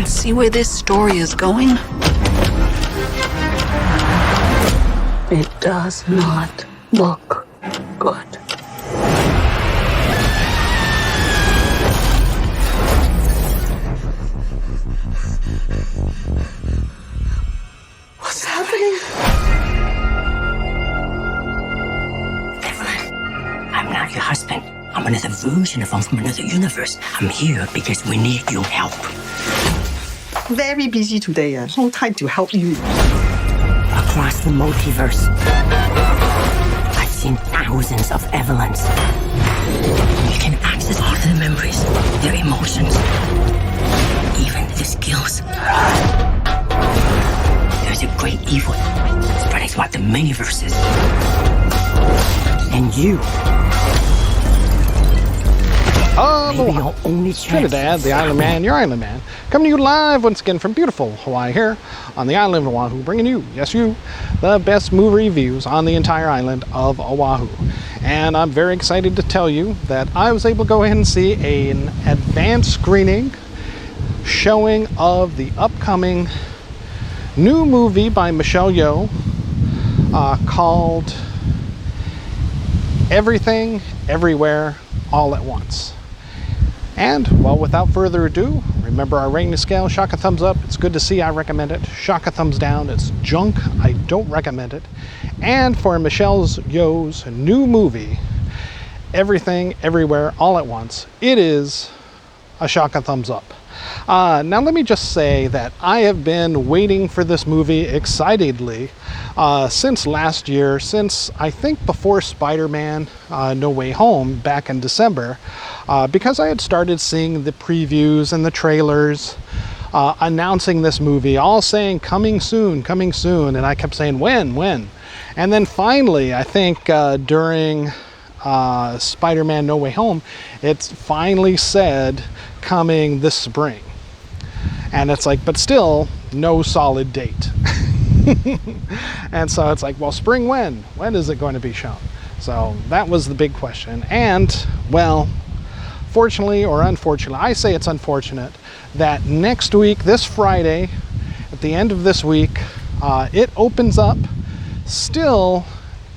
can see where this story is going. It does not look good. What's happening? Evelyn, I'm not your husband. I'm another version of him from another universe. I'm here because we need your help. Very busy today. No time to help you. Across the multiverse, I've seen thousands of Evelyns. You can access all their memories, their emotions, even their skills. There's a great evil spreading throughout the many verses. And you. Maybe your only Trinidad, the Island Man, your Island Man, coming to you live once again from beautiful Hawaii here on the island of Oahu, bringing you, yes you, the best movie reviews on the entire island of Oahu. And I'm very excited to tell you that I was able to go ahead and see an advanced screening showing of the upcoming new movie by Michelle Yeoh called Everything, Everywhere, All at Once. And, well, without further ado, remember our rating scale: shock a thumbs up, it's good to see, I recommend it; shock a thumbs down, it's junk, I don't recommend it. And for Michelle Yeoh's new movie, Everything, Everywhere, All at Once, it is a shock a thumbs up. Now let me just say that I have been waiting for this movie excitedly since last year, since I think before Spider-Man No Way Home back in December, because I had started seeing the previews and the trailers announcing this movie, all saying coming soon, and I kept saying when? And then finally, I think during Spider-Man No Way Home, it's finally said coming this spring. And it's like, but still no solid date. And so it's like, well, spring when? When is it going to be shown? So that was the big question. And, well, fortunately or unfortunately, I say it's unfortunate that next week, this Friday, at the end of this week, it opens up still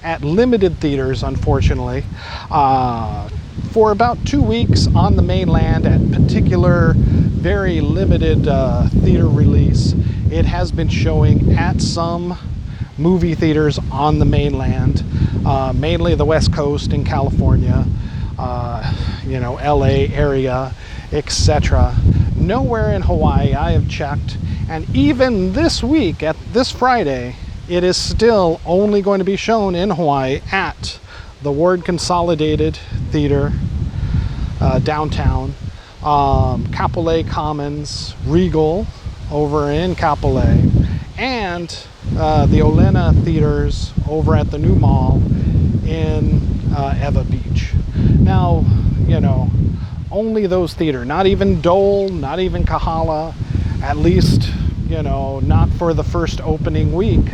at limited theaters, unfortunately, for about 2 weeks on the mainland at particular very limited theater release. It has been showing at some movie theaters on the mainland, mainly the West Coast in California, LA area, etc. Nowhere in Hawaii, I have checked, and even this week, at this Friday, it is still only going to be shown in Hawaii at the Ward Consolidated Theater, downtown, Kapolei Commons, Regal over in Kapolei, and the Olena Theaters over at the New Mall in Ewa Beach. Now, only those theaters, not even Dole, not even Kahala, at least, not for the first opening week,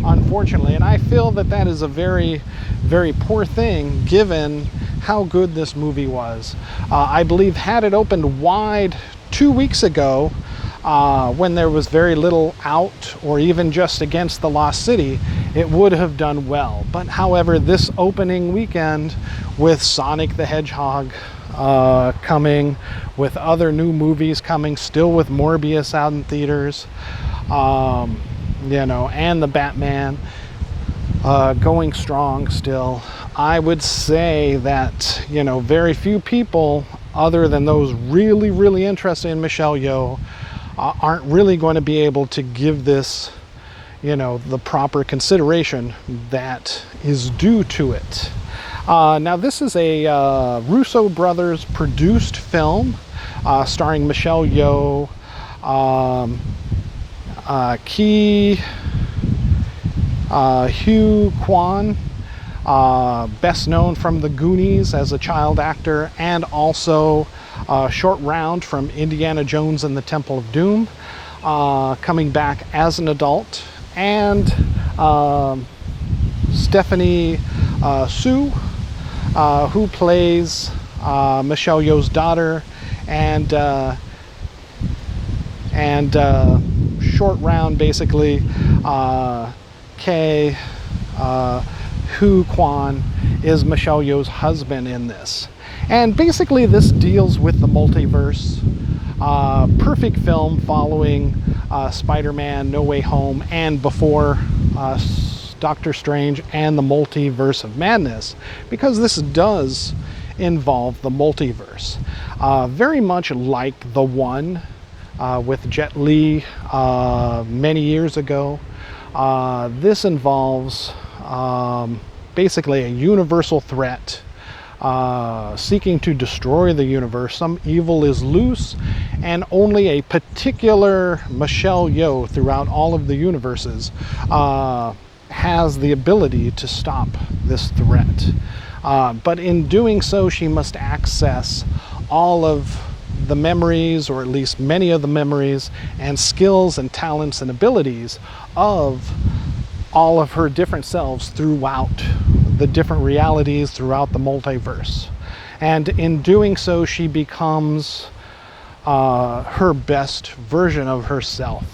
unfortunately. And I feel that that is a very, very poor thing given how good this movie was. I believe had it opened wide 2 weeks ago, when there was very little out or even just against the Lost City, it would have done well. But however, this opening weekend with Sonic the Hedgehog coming, with other new movies coming, still with Morbius out in theaters, and the Batman going strong still, I would say that, very few people other than those really, really interested in Michelle Yeoh aren't really going to be able to give this, the proper consideration that is due to it. Now, this is a Russo brothers produced film starring Michelle Yeoh, Hugh Kwan, best known from The Goonies as a child actor, and also Short Round from Indiana Jones and the Temple of Doom, coming back as an adult, and Stephanie Sue, who plays Michelle Yeoh's daughter, and And short round, basically, Kei Hu Quan is Michelle Yeoh's husband in this. And basically this deals with the multiverse. Perfect film following Spider-Man No Way Home and before Doctor Strange and the Multiverse of Madness, because this does involve the multiverse. Very much like The One with Jet Li many years ago. This involves basically a universal threat seeking to destroy the universe. Some evil is loose, and only a particular Michelle Yeoh throughout all of the universes has the ability to stop this threat. But in doing so, she must access all of the memories, or at least many of the memories and skills and talents and abilities of all of her different selves throughout the different realities throughout the multiverse. And in doing so, she becomes her best version of herself,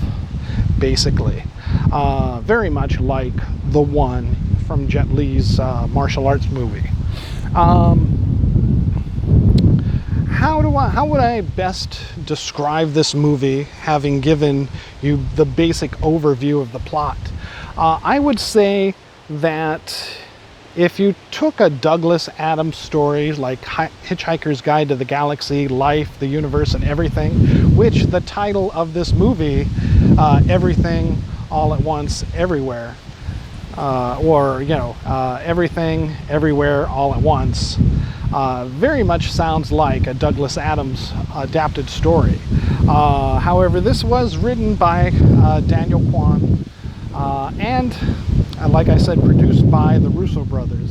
basically. Very much like The One from Jet Li's martial arts movie. How would I best describe this movie, having given you the basic overview of the plot? I would say that if you took a Douglas Adams story like Hitchhiker's Guide to the Galaxy, Life, the Universe, and Everything, which the title of this movie, Everything, All at Once, Everywhere, Everything, Everywhere, All at Once, very much sounds like a Douglas Adams adapted story. However, this was written by Daniel Kwan, and like I said, produced by the Russo brothers.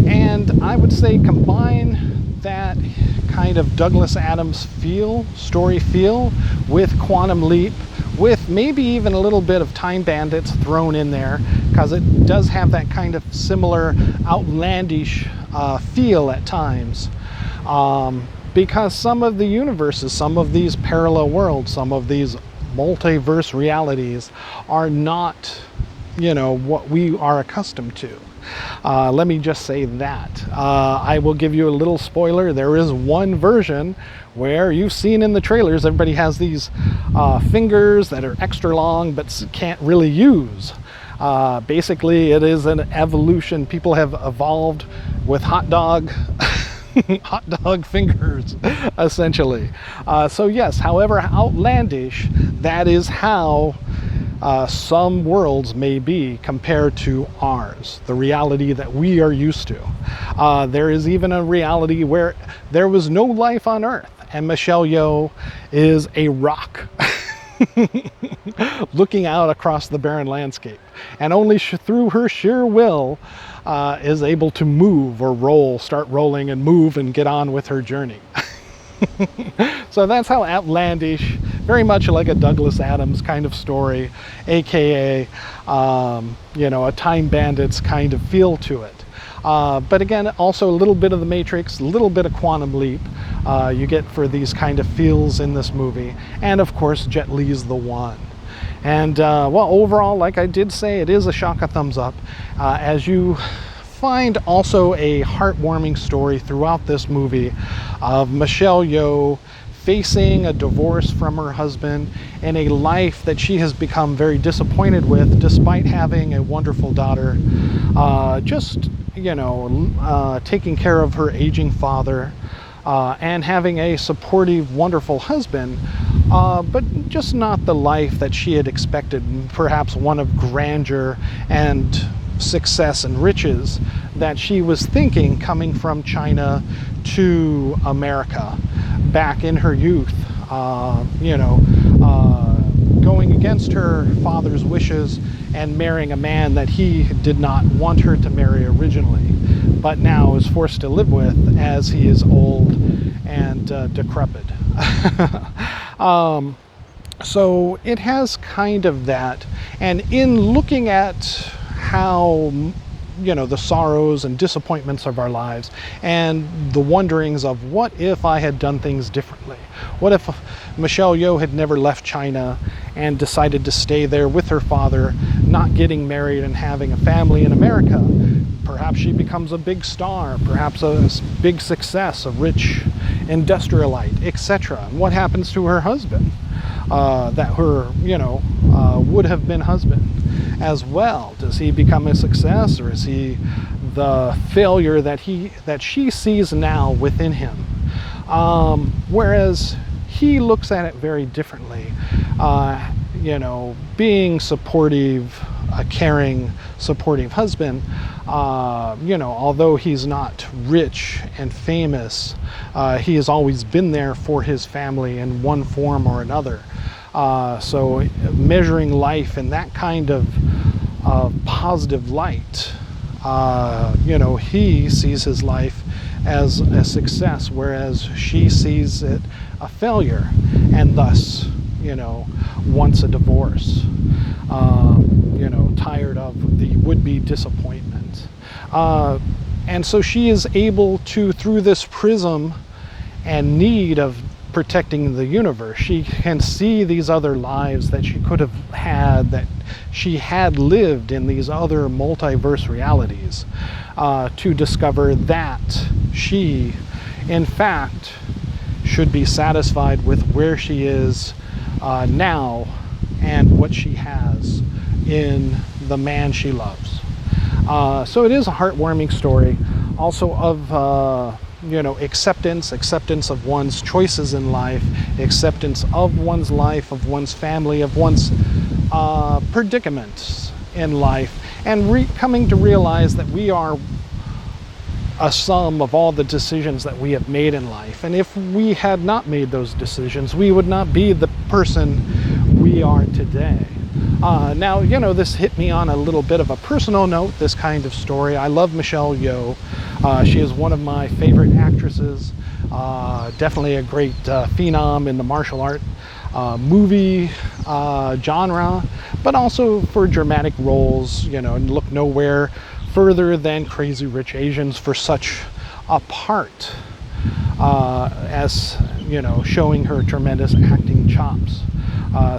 And I would say combine that kind of Douglas Adams story feel, with Quantum Leap, with maybe even a little bit of Time Bandits thrown in there, because it does have that kind of similar outlandish feel at times. Because some of the universes, some of these parallel worlds, some of these multiverse realities are not, what we are accustomed to. Let me just say that. I will give you a little spoiler. There is one version where you've seen in the trailers, everybody has these fingers that are extra long but can't really use. Basically, it is an evolution. People have evolved with hot dog fingers, essentially. So yes, however outlandish, that is how some worlds may be compared to ours, the reality that we are used to. There is even a reality where there was no life on Earth, and Michelle Yeoh is a rock looking out across the barren landscape, and only through her sheer will is able to move or start rolling and move and get on with her journey. So that's how outlandish, very much like a Douglas Adams kind of story, aka a Time Bandits kind of feel to it. But again, also a little bit of the Matrix, a little bit of Quantum Leap you get for these kind of feels in this movie. And of course, Jet Li's The One. And overall, like I did say, it is a Shaka thumbs up. As you find also a heartwarming story throughout this movie of Michelle Yeoh facing a divorce from her husband in a life that she has become very disappointed with, despite having a wonderful daughter, taking care of her aging father, and having a supportive, wonderful husband, but just not the life that she had expected, perhaps one of grandeur and success and riches that she was thinking coming from China to America back in her youth, going against her father's wishes and marrying a man that he did not want her to marry originally, but now is forced to live with as he is old and decrepit. So it has kind of that, and in looking at how the sorrows and disappointments of our lives, and the wonderings of what if I had done things differently? What if Michelle Yeoh had never left China and decided to stay there with her father, not getting married and having a family in America? Perhaps she becomes a big star, perhaps a big success, a rich industrialite, etc. And what happens to her husband? That her, would have been husband as well. Does he become a success, or is he the failure that she sees now within him? Whereas he looks at it very differently. Being supportive, a caring, supportive husband, although he's not rich and famous, he has always been there for his family in one form or another. So measuring life in that kind of positive light, he sees his life as a success, whereas she sees it a failure, and thus, wants a divorce, tired of the would-be disappointment. And so she is able to, through this prism and need of protecting the universe, she can see these other lives that she could have had, that she had lived in these other multiverse realities, to discover that she, in fact, should be satisfied with where she is now and what she has in the man she loves. So it is a heartwarming story, also of acceptance of one's choices in life, acceptance of one's life, of one's family, of one's predicaments in life, and coming to realize that we are a sum of all the decisions that we have made in life. And if we had not made those decisions, we would not be the person we are today. Now, this hit me on a little bit of a personal note, this kind of story. I love Michelle Yeoh. She is one of my favorite actresses. Definitely a great phenom in the martial art movie genre, but also for dramatic roles, and look nowhere further than Crazy Rich Asians for such a part, as showing her tremendous acting chops.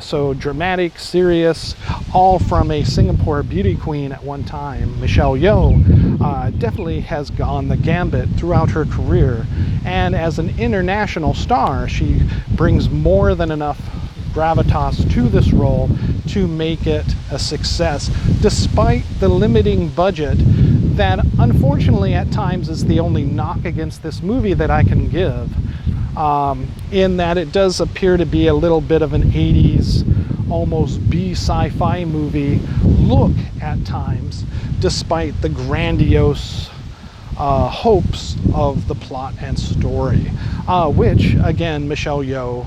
So dramatic, serious, all from a Singapore beauty queen at one time. Michelle Yeoh definitely has gone the gambit throughout her career, and as an international star, she brings more than enough gravitas to this role to make it a success, despite the limiting budget that unfortunately at times is the only knock against this movie that I can give, in that it does appear to be a little bit of an 80s, almost B sci-fi movie look at times, despite the grandiose hopes of the plot and story, which again Michelle Yeoh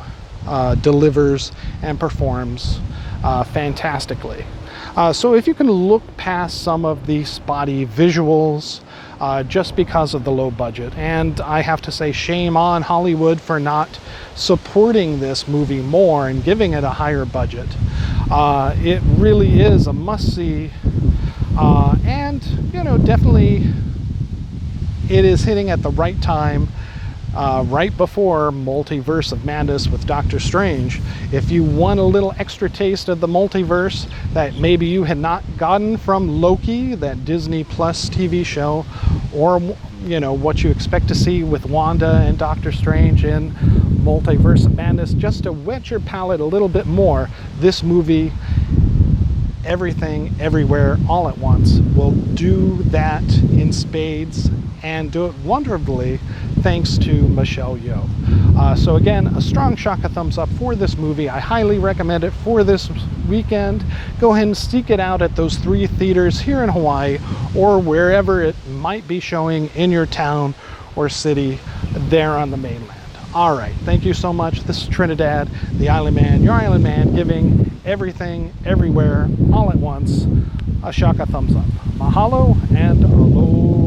delivers and performs fantastically. So if you can look past some of the spotty visuals, just because of the low budget, and I have to say shame on Hollywood for not supporting this movie more and giving it a higher budget. It really is a must-see, and definitely it is hitting at the right time, right before Multiverse of Madness with Doctor Strange. If you want a little extra taste of the multiverse that maybe you had not gotten from Loki, that Disney Plus TV show, or what you expect to see with Wanda and Doctor Strange in Multiverse of Madness, just to whet your palate a little bit more, this movie, Everything Everywhere All at Once, will do that in spades and do it wonderfully, thanks to Michelle Yeoh. So again, a strong Shaka thumbs up for this movie. I highly recommend it for this weekend. Go ahead and seek it out at those 3 theaters here in Hawaii, or wherever it might be showing in your town or city there on the mainland. All right, thank you so much. This is Trinidad, the Island Man, your Island Man, giving Everything Everywhere All at Once a Shaka thumbs up. Mahalo and aloha.